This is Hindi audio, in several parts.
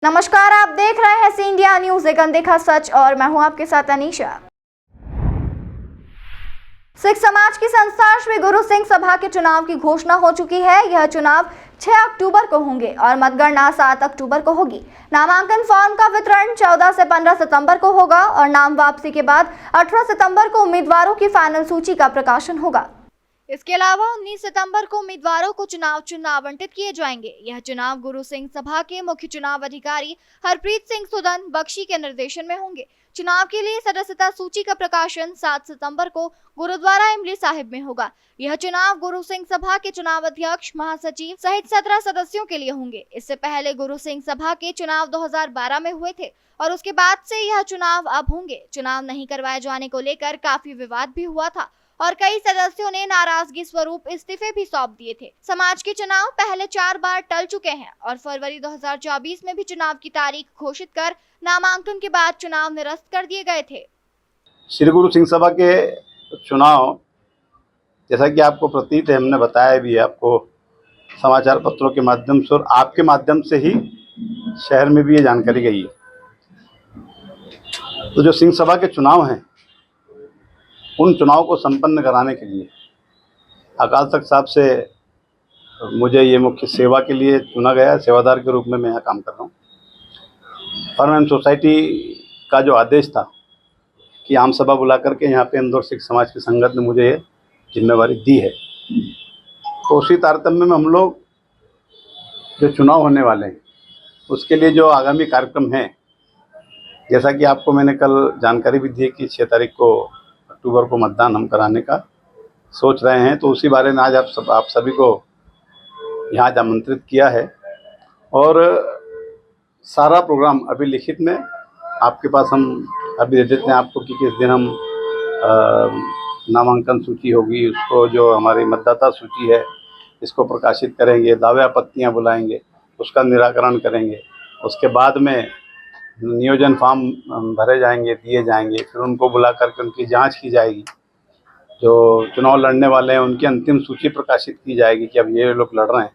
नमस्कार, आप देख रहे हैं सी इंडिया न्यूज, एक अनदेखा सच, और मैं हूं आपके साथ अनीशा। सिख समाज की संस्था श्री गुरु सिंह सभा के चुनाव की घोषणा हो चुकी है। यह चुनाव 6 अक्टूबर को होंगे और मतगणना 7 अक्टूबर को होगी। नामांकन फॉर्म का वितरण 14 से 15 सितंबर को होगा और नाम वापसी के बाद 18 सितंबर को उम्मीदवारों की फाइनल सूची का प्रकाशन होगा। इसके अलावा 19 सितंबर को उम्मीदवारों को चुनाव चिन्ह आवंटित किए जाएंगे। यह चुनाव गुरु सिंह सभा के मुख्य चुनाव अधिकारी हरप्रीत सिंह सुदन बख्शी के निर्देशन में होंगे। चुनाव के लिए सदस्यता सूची का प्रकाशन 7 सितंबर को गुरुद्वारा इमली साहिब में होगा। यह चुनाव गुरु सिंह सभा के चुनाव अध्यक्ष, महासचिव सहित 17 सदस्यों के लिए होंगे। इससे पहले गुरु सिंह सभा के चुनाव 2012 में हुए थे और उसके बाद से यह चुनाव अब होंगे। चुनाव नहीं करवाए जाने को लेकर काफी विवाद भी हुआ था और कई सदस्यों ने नाराजगी स्वरूप इस्तीफे भी सौंप दिए थे। समाज के चुनाव पहले 4 बार टल चुके हैं और फरवरी 2024 में भी चुनाव की तारीख घोषित कर नामांकन के बाद चुनाव निरस्त कर दिए गए थे। श्री गुरु सिंह सभा के चुनाव, जैसा कि आपको प्रतीत है, हमने बताया भी है आपको समाचार पत्रों के माध्यम से और आपके माध्यम से ही शहर में भी ये जानकारी गई है। तो जो सिंह सभा के चुनाव हैं, उन चुनाव को संपन्न कराने के लिए अकाल तख्त साहब से मुझे ये मुख्य सेवा के लिए चुना गया। सेवादार के रूप में मैं यहाँ काम कर रहा हूँ। परमानेंट सोसाइटी का जो आदेश था कि आम सभा बुला करके यहाँ पे इंदौर सिख समाज की संगत ने मुझे ये जिम्मेवारी दी है, तो उसी तारतम्य में हम लोग जो चुनाव होने वाले हैं उसके लिए जो आगामी कार्यक्रम हैं, जैसा कि आपको मैंने कल जानकारी भी दी कि 6 तारीख को अक्टूबर को मतदान हम कराने का सोच रहे हैं, तो उसी बारे में आज आप सभी को यहाँ आमंत्रित किया है। और सारा प्रोग्राम अभी लिखित में आपके पास हम अभी दे देते हैं आपको कि किस दिन हम नामांकन सूची होगी, उसको जो हमारी मतदाता सूची है इसको प्रकाशित करेंगे, दावे आपत्तियाँ बुलाएंगे, उसका निराकरण करेंगे। उसके बाद में नियोजन फॉर्म भरे जाएंगे, दिए जाएंगे, फिर उनको बुला करके उनकी जांच की जाएगी। जो चुनाव लड़ने वाले हैं उनकी अंतिम सूची प्रकाशित की जाएगी कि अब ये लोग लड़ रहे हैं,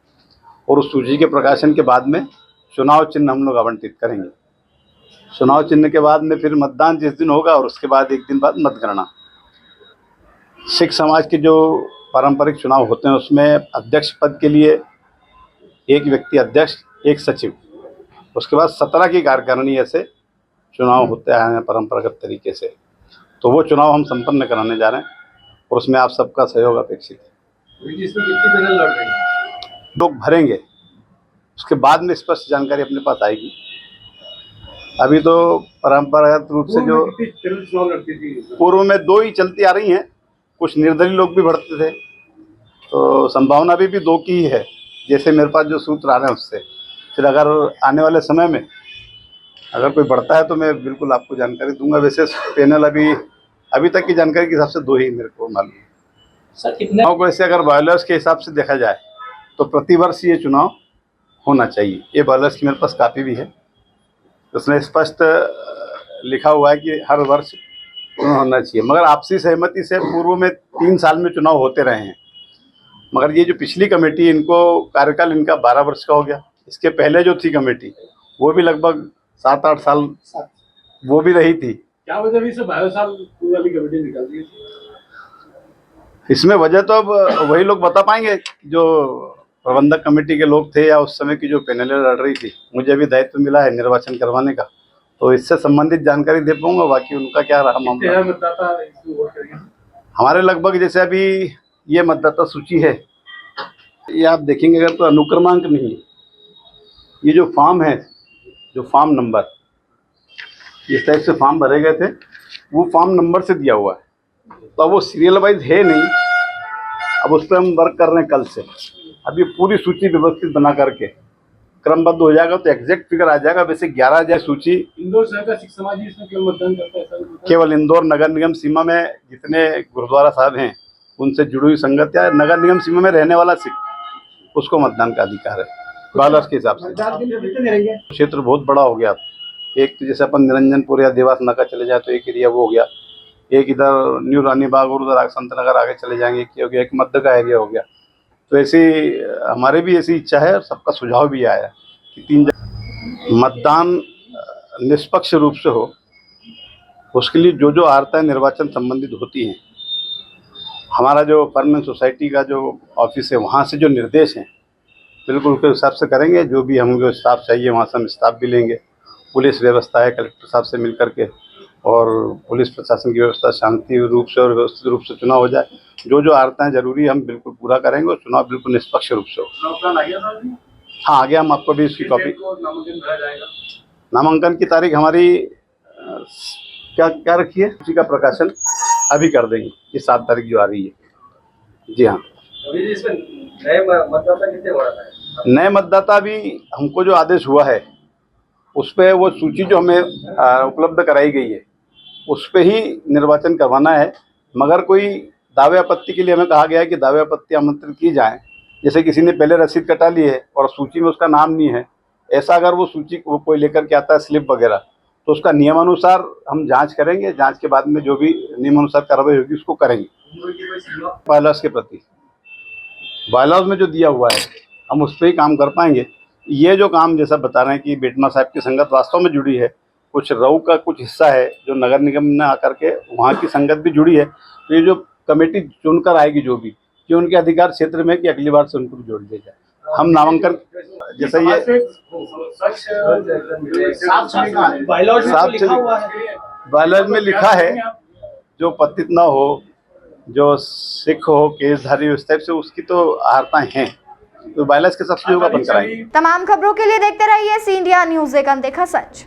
और उस सूची के प्रकाशन के बाद में चुनाव चिन्ह हम लोग आवंटित करेंगे। चुनाव चिन्ह के बाद में फिर मतदान जिस दिन होगा और उसके बाद 1 दिन बाद मतगणना। सिख समाज के जो पारंपरिक चुनाव होते हैं उसमें अध्यक्ष पद के लिए एक व्यक्ति अध्यक्ष, एक सचिव, उसके बाद 17 की कार्यकारिणी ऐसे चुनाव होते आए हैं परंपरागत तरीके से। तो वो चुनाव हम संपन्न कराने जा रहे हैं और उसमें आप सबका सहयोग अपेक्षित है। इसमें कितनी पैनल लड़ रहे हैं? लोग भरेंगे, उसके बाद में स्पष्ट जानकारी अपने पास आएगी। अभी तो परंपरागत रूप से जो चुनाव लड़ती थी, पूर्व में 2 ही चलती आ रही हैं, कुछ निर्दलीय लोग भी बढ़ते थे, तो संभावना भी 2 की ही है। जैसे मेरे पास जो सूत्र आ रहे हैं उससे फिर अगर आने वाले समय में अगर कोई बढ़ता है तो मैं बिल्कुल आपको जानकारी दूंगा। वैसे पैनल अभी तक की जानकारी के हिसाब से 2 ही मेरे को मालूम है। सर कितना वैसे अगर बॉयलर्स के हिसाब से देखा जाए तो प्रतिवर्ष ये चुनाव होना चाहिए। ये बॉयलर्स की मेरे पास कापी भी है, उसमें स्पष्ट लिखा हुआ है कि हर वर्ष चुनाव होना चाहिए। मगर आपसी सहमति से पूर्व में 3 साल में चुनाव होते रहे हैं, मगर ये जो पिछली कमेटी, इनको कार्यकाल इनका 12 वर्ष का हो गया। इसके पहले जो थी कमेटी वो भी लगभग 7-8 साल वो भी रही थी। क्या वजह भी से 12 साल पूरी वाली कमेटी निकाल दी? इसमें वजह तो अब वही लोग बता पाएंगे जो प्रबंधक कमेटी के लोग थे या उस समय की जो पैनलें लड़ रही थी। मुझे भी दायित्व मिला है निर्वाचन करवाने का, तो इससे संबंधित जानकारी दे पाऊंगा। बाकी उनका क्या रहा मामला। मतदाता वोट करेंगे हमारे लगभग, जैसे अभी ये मतदाता सूची है, ये आप देखेंगे अगर तो अनुक्रमांक नहीं है, ये जो फॉर्म है, जो फॉर्म नंबर, इस टाइप से फॉर्म भरे गए थे, वो फॉर्म नंबर से दिया हुआ है, तो अब वो सीरियल वाइज है नहीं। अब उस पर हम वर्क कर रहे हैं कल से। अभी पूरी सूची व्यवस्थित बना करके क्रमबद्ध हो जाएगा तो एग्जैक्ट फिगर आ जाएगा। वैसे 11,000 सूची इंदौर शहर का सिख समाज ही इसमें केवल मतदान करता है? केवल इंदौर नगर निगम सीमा में जितने गुरुद्वारा साहब हैं उनसे जुड़ी हुई संगत या नगर निगम सीमा में रहने वाला सिख, उसको मतदान का अधिकार है बालर्स के हिसाब से। क्षेत्र बहुत बड़ा हो गया। एक तो जैसे अपन निरंजनपुर या देवास नाका चले जाए तो एक एरिया वो हो गया, एक इधर न्यू रानी बाग और उधर संत नगर आगे चले जाएंगे क्योंकि एक मध्य का एरिया हो गया। तो ऐसी हमारे भी ऐसी इच्छा है और सबका सुझाव भी आया कि 3 मतदान निष्पक्ष रूप से हो, उसके लिए जो जो आर्ताएं निर्वाचन संबंधित होती हैं, हमारा जो परमानेंट सोसाइटी का जो ऑफिस है वहाँ से जो निर्देश हैं बिल्कुल उसके हिसाब से करेंगे। जो भी हमको स्टाफ चाहिए वहाँ से हम स्टाफ भी लेंगे। पुलिस व्यवस्था है, कलेक्टर साहब से मिल करके, और पुलिस प्रशासन की व्यवस्था शांति रूप से और व्यवस्थित रूप से चुनाव हो जाए। जो जो आर्ताएं जरूरी है हम बिल्कुल पूरा करेंगे और चुनाव बिल्कुल निष्पक्ष रूप से हो। चुनाव प्लान आ गया था अभी? हाँ, आगे हम आपको भी इसकी किस कॉपी, डेट को नामांकन भरा जाएगा? नामांकन की तारीख हमारी क्या क्या रखी है, उसी का प्रकाशन अभी कर देंगे। ये 7 तारीख जो आ रही है। जी हाँ, अभी इसमें नए मतदाता कितने बढ़ा है? नए मतदाता भी हमको जो आदेश हुआ है उस पे वो सूची जो हमें उपलब्ध कराई गई है उस पे ही निर्वाचन करवाना है। मगर कोई दावे आपत्ति के लिए हमें कहा गया है कि दावे आपत्ति आमंत्रित की जाए। जैसे किसी ने पहले रसीद कटा ली है और सूची में उसका नाम नहीं है, ऐसा अगर वो सूची वो कोई लेकर के आता है स्लिप वगैरह, तो उसका नियमानुसार हम जांच करेंगे। जांच के बाद में जो भी नियमानुसार कार्रवाई होगी उसको करेंगे। बायलॉज के प्रति, बायलॉज में जो दिया हुआ है हम उस पर ही काम कर पाएंगे। ये जो काम जैसा बता रहे हैं कि बेटमा साहब की संगत वास्तव में जुड़ी है, कुछ रऊ का कुछ हिस्सा है जो नगर निगम में आकर के वहाँ की संगत भी जुड़ी है। तो ये जो कमेटी चुनकर आएगी जो भी, ये उनके अधिकार क्षेत्र में कि अगली बार से उनको भी जोड़ दिया जाए। हम नामांकन जैसे ये बायलॉज में लिखा है जो पतित ना हो, जो सिख हो, केसधारी, उस टाइप से उसकी तो आर्ताएं हैं, तो बायलॉज के सबसे जो अपन कराएंगे। तमाम खबरों के लिए देखते रहिए सी इंडिया न्यूज़, एक अनदेखा सच।